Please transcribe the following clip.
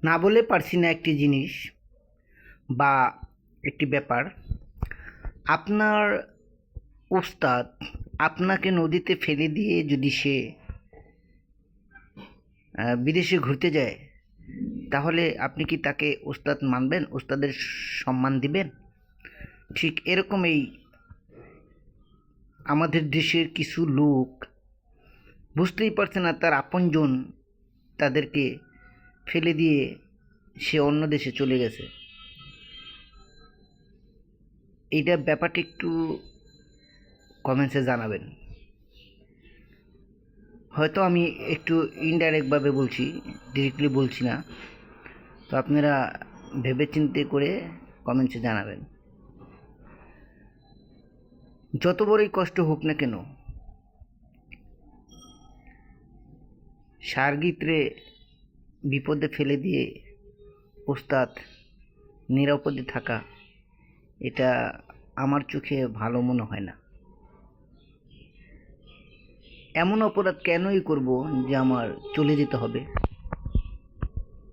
না বলে পারছি না একটি জিনিস বা একটি ব্যাপার। আপনার ওস্তাদ আপনাকে নদীতে ফেলে দিয়ে যদি সে বিদেশে ঘুরতে যায়, তাহলে আপনি কি তাকে ওস্তাদ মানবেন? ওস্তাদের সম্মান দিবেন? ঠিক এরকমই আমাদের দেশের কিছু লোক বুঝতেই পারছে না তার আপনজন তাদেরকে ফেলে দিয়ে সে অন্য দেশে চলে গেছে। এইটা ব্যাপারটা একটু কমেন্টসে জানাবেন। হয়তো আমি একটু ইনডাইরেক্টভাবে বলছি, ডিরেক্টলি বলছি না, তো আপনারা ভেবেচিন্তে করে কমেন্টসে জানাবেন। যত বড়ই কষ্ট হোক না কেন, সার্গিত্রে বিপদে ফেলে দিয়ে ওস্তাদ নিরাপদে থাকা, এটা আমার চোখে ভালো মনে হয় না। এমন অপরাধ কেনই করব যে আমার চলে যেতে হবে?